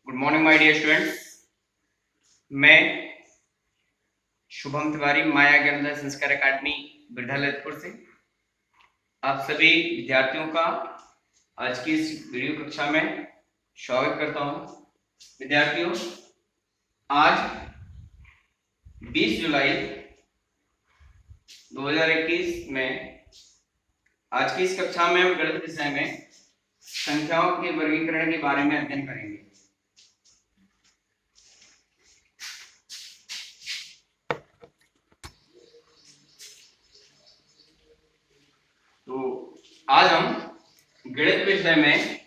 Good morning my dear students. मैं शुभम तिवारी माया ज्ञानोदय संस्कार अकादमी बिरधा ललितपुर से आप सभी विद्यार्थियों का आज की इस वीडियो कक्षा में स्वागत करता हूं। विद्यार्थियों, आज 20 जुलाई 2021 में आज की इस कक्षा में हम गणित विषय में संख्याओं के वर्गीकरण के बारे में अध्ययन करेंगे। तो आज हम गणित विषय में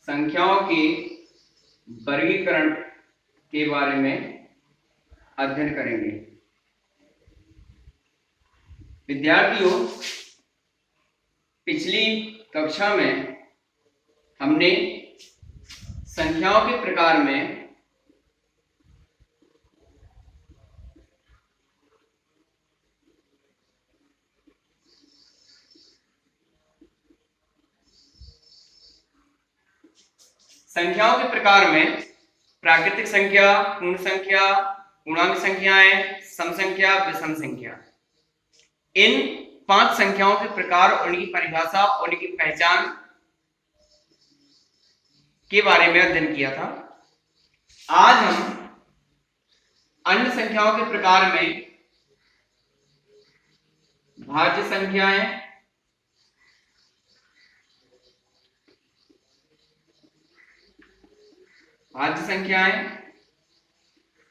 संख्याओं के वर्गीकरण के बारे में अध्ययन करेंगे। विद्यार्थियों, पिछली कक्षा में हमने संख्याओं के प्रकार में प्राकृतिक संख्या, पूर्ण संख्या, पूर्णांक संख्याएं, सम संख्या, विषम संख्या, इन 5 संख्याओं के प्रकार, उनकी परिभाषा, उनकी पहचान के बारे में अध्ययन किया था। आज हम अन्य संख्याओं के प्रकार में भाज्य संख्याएं,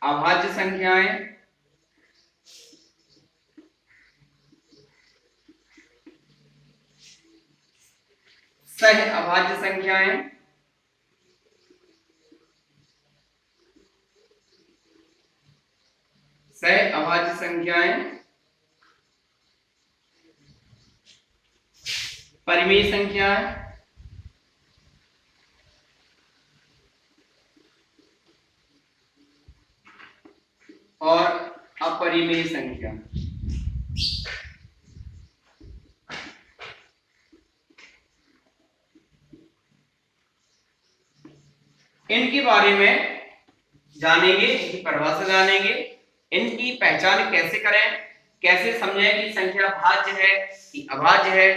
अभाज्य संख्याएं, सह अभाज्य संख्याएं, परिमेय संख्याएं और अपरिमेय संख्या। इनके बारे में जानेंगे, इनकी परिभाषा जानेंगे, इनकी पहचान कैसे करें, कैसे समझें कि संख्या भाज्य है कि अभाज्य है,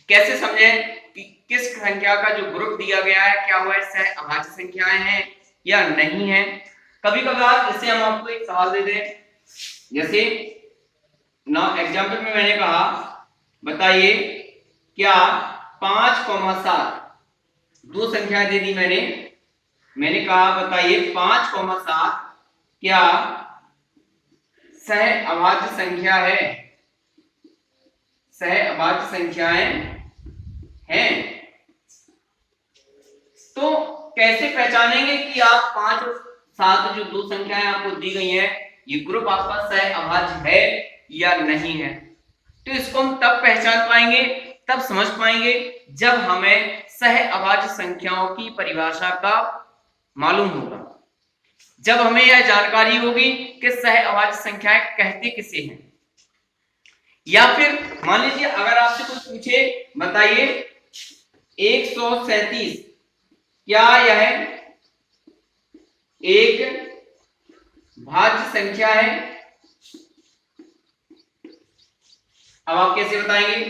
कैसे समझें कि किस संख्या का जो ग्रुप दिया गया है क्या वह सह अभाज्य संख्याएं हैं या नहीं है। कभी कभार जैसे हम आपको एक सवाल दे दें, जैसे ना एग्जाम्पल में मैंने कहा बताइए क्या 5,7 दो संख्या दे दी मैंने कहा बताइए 5,7 क्या सह अभाज्य संख्या है, सह अभाज्य संख्याएं हैं। तो कैसे पहचानेंगे कि आप 5 और 7 जो दो संख्याएं आपको दी गई हैं ये ग्रुप आपका सह अभाज्य है या नहीं है। तो इसको हम तब पहचान पाएंगे, तब समझ पाएंगे जब हमें सह अभाज्य संख्याओं की परिभाषा का मालूम होगा, जब हमें यह जानकारी होगी कि सह अभाज्य संख्याएं कहते किसे हैं। या फिर मान लीजिए अगर आपसे कुछ पूछे बताइए 137 क्या यह एक भाज्य संख्या है। अब आप कैसे बताएंगे,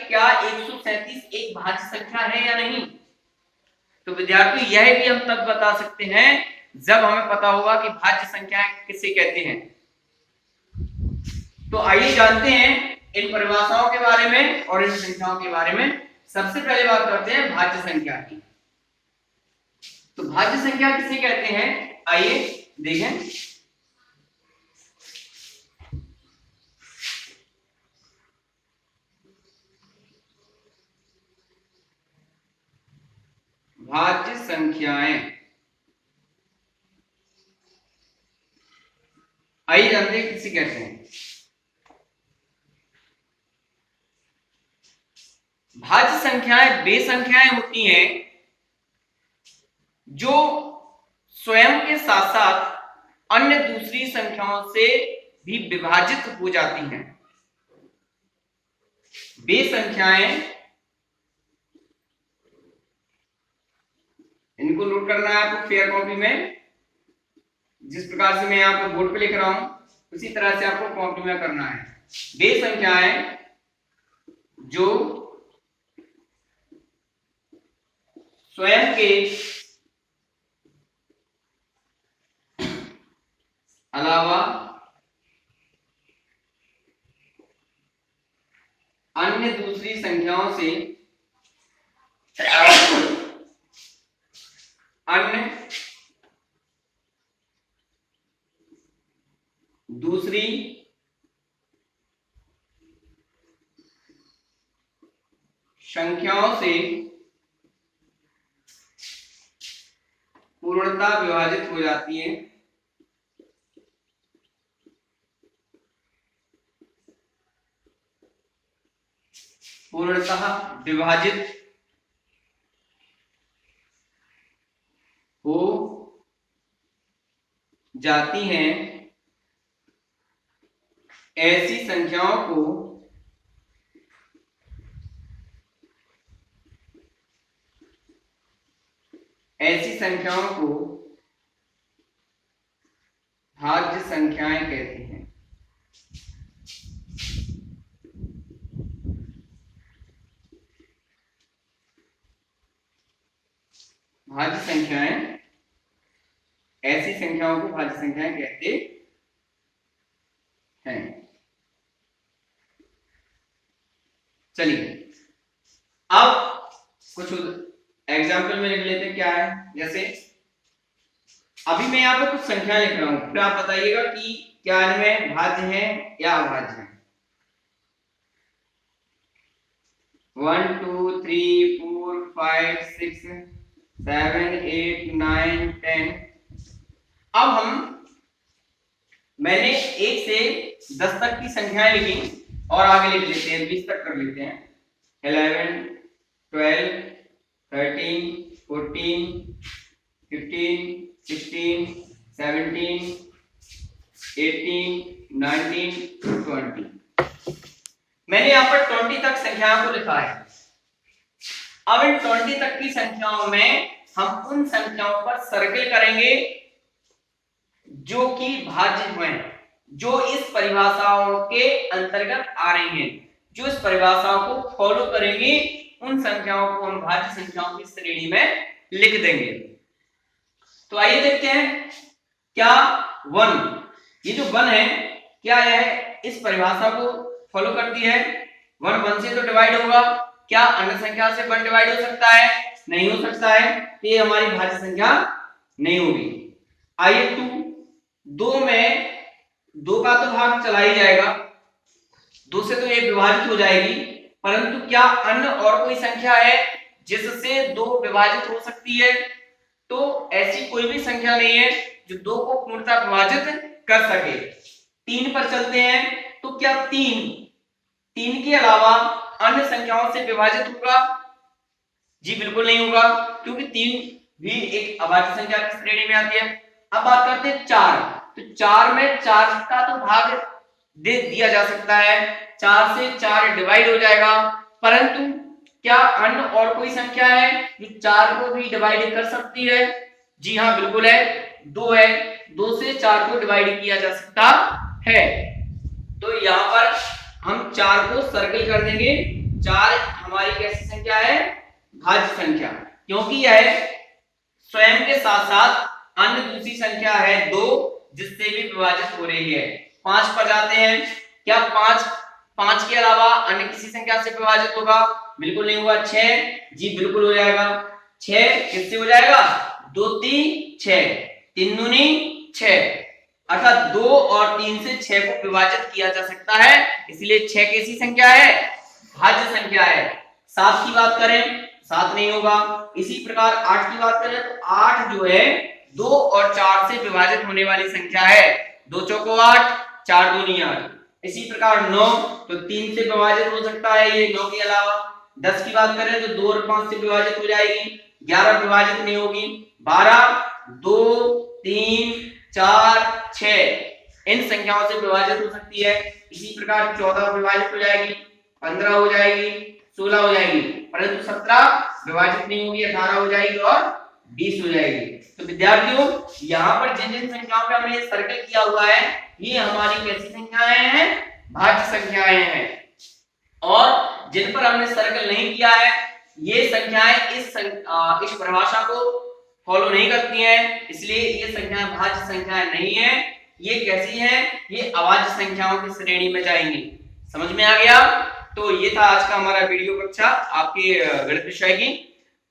क्या 137 एक भाज्य संख्या है या नहीं। तो विद्यार्थी यह भी हम तब बता सकते हैं जब हमें पता होगा कि भाज्य संख्याएं किसे कहते हैं। तो आइए जानते हैं इन परिभाषाओं के बारे में और इन संख्याओं के बारे में। सबसे पहले बात करते हैं भाज्य संख्या की। तो भाज्य संख्या किसे कहते हैं, आइए देखें। भाज्य संख्याएं, आइए जानते हैं किसे कहते हैं। भाज्य संख्याएं वे संख्याएं होती हैं जो स्वयं के साथ साथ अन्य दूसरी संख्याओं से भी विभाजित हो जाती हैं। वे संख्याएं इनको नोट करना है आपको फेयर कॉपी में। जिस प्रकार से मैं यहाँ पे बोर्ड पे लिख रहा हूं उसी तरह से आपको कॉपी में करना है। वे संख्याएं जो स्वयं के अलावा अन्य दूसरी संख्याओं से अन्य दूसरी संख्याओं से पूर्णतः विभाजित हो जाती है। पूर्णतः विभाजित हो जाती हैं ऐसी संख्याओं को भाज्य संख्याएं कहते हैं। भाज्य संख्याएं, ऐसी संख्याओं को भाज्य संख्याएं कहते हैं। चलिए अब कुछ एग्जाम्पल में लिख लेते हैं क्या है। जैसे अभी मैं यहाँ पे कुछ संख्या लिख रहा हूं, फिर आप बताइएगा कि क्या इनमें भाज्य है या अभाज्य है। 1 2 3 4 5 6 7 8 9 10। अब मैंने 1 से 10 तक की संख्याएं लिखी और आगे लिख लेते हैं, 20 तक कर लेते हैं। 11 12 13 14 15 16 17 18 19 20। मैंने यहाँ पर 20 तक संख्याओं को लिखा है। अब इन 20 तक की संख्याओं में हम उन संख्याओं पर सर्किल करेंगे जो कि भाज्य हैं, जो इस परिभाषाओं के अंतर्गत आ रही हैं, जो इस परिभाषाओं को फॉलो करेंगे उन संख्याओं को हम भाज्य संख्याओं की श्रेणी में लिख देंगे। तो आइए देखते हैं क्या 1, ये जो 1 है क्या यह इस परिभाषा को फॉलो करती है। 1 से तो डिवाइड होगा, क्या अन्य संख्या से 1 डिवाइड हो सकता है? नहीं हो सकता है, ये हमारी भाज्य संख्या नहीं होगी। आइए 2 में 2 का तो भाग चला ही जाएगा, 2 से तो ये विभाजित हो जाएगी, परंतु क्या अन्य और कोई संख्या है जिससे 2 विभाजित हो सकती है? तो ऐसी कोई भी संख्या नहीं है जो 2 को पूर्णतः विभाजित कर सके। 3 पर चलते हैं, तो क्या 3 के अलावा अन्य संख्याओं से विभाजित होगा? जी बिल्कुल नहीं होगा, क्योंकि 3 भी एक अभाज्य संख्या की श्रेणी में आती है। अब बात करते हैं 4, तो 4 में 4 का तो भाग दे दिया जा सकता है, 4 से 4 डिवाइड हो जाएगा, परंतु क्या अन्य और कोई संख्या है जो 4 को भी डिवाइड कर सकती है? जी हाँ बिल्कुल है, 2 है, 2 से 4 को डिवाइड किया जा सकता है। तो यहाँ पर हम 4 को सर्कल कर देंगे। 4 हमारी कैसी संख्या है? भाज्य संख्या, क्योंकि यह स्वयं के साथ साथ अन्य दूसरी संख्या है 2 जिससे भी विभाजित हो रही है। 5 पर जाते हैं, क्या 5 के अलावा अन्य किसी संख्या से विभाजित होगा? बिल्कुल नहीं होगा। 6, जी बिल्कुल हो जाएगा। 6 किससे हो जाएगा? 2 3 6, 3 दूनी 6, अर्थात 2 और 3 से 6 को विभाजित किया जा सकता है, इसलिए 6 कैसी संख्या है? भाज्य संख्या है। 7 की बात करें, 7 नहीं होगा। इसी प्रकार 8 की बात करें तो 8 जो है 2 और 4 से विभाजित होने वाली संख्या है। 2 चौको 8, 4 दूनी 8। इसी प्रकार 9 तो 3 से विभाजित हो सकता है ये, 9 के अलावा। 10 की बात करें तो 2 और 5 से विभाजित हो जाएगी, 11 विभाजित नहीं होगी। 12 2 3 4 6 इन संख्याओं से विभाजित हो सकती है। इसी प्रकार 14 विभाजित हो जाएगी, 15 हो जाएगी, 16 हो जाएगी, परंतु 17 विभाजित नहीं होगी, 18 हो जाएगी और 20 हो जाएगी। तो विद्यार्थियों यहाँ पर जिन जिन संख्याओं पे हमने सर्कल किया हुआ है ये हमारी कैसी संख्याएं हैं, भाज्य संख्याएं हैं। और जिन पर हमने सर्कल नहीं किया है ये संख्याएं इस परिभाषा को फॉलो नहीं करती हैं, इसलिए ये संख्याएं भाज्य संख्याएं नहीं है। ये कैसी है, ये अभाज्य संख्याओं की श्रेणी में जाएंगी। समझ में आ गया? तो ये था आज का हमारा वीडियो कक्षा आपके गणित विषय की।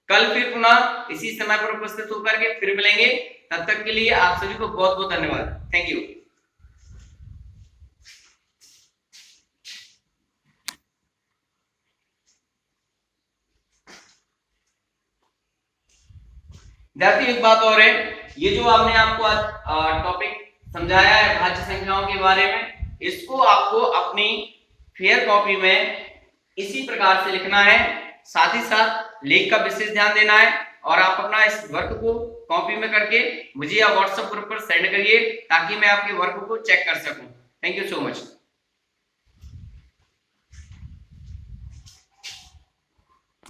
कल फिर पुनः इसी समय पर उपस्थित होकर के फिर मिलेंगे। तब तक के लिए आप सभी को बहुत बहुत धन्यवाद। Thank you. विद्यार्थी एक बात और है, ये जो आपने आपको आज टॉपिक समझाया है भाज्य संख्याओं के बारे में, इसको आपको अपनी फेयर कॉपी में इसी प्रकार से लिखना है। साथ ही साथ लेख का विशेष ध्यान देना है और आप अपना इस वर्क को कॉपी में करके मुझे या व्हाट्सएप ग्रुप पर सेंड करिए ताकि मैं आपके वर्क को चेक कर सकूं। Thank you so much.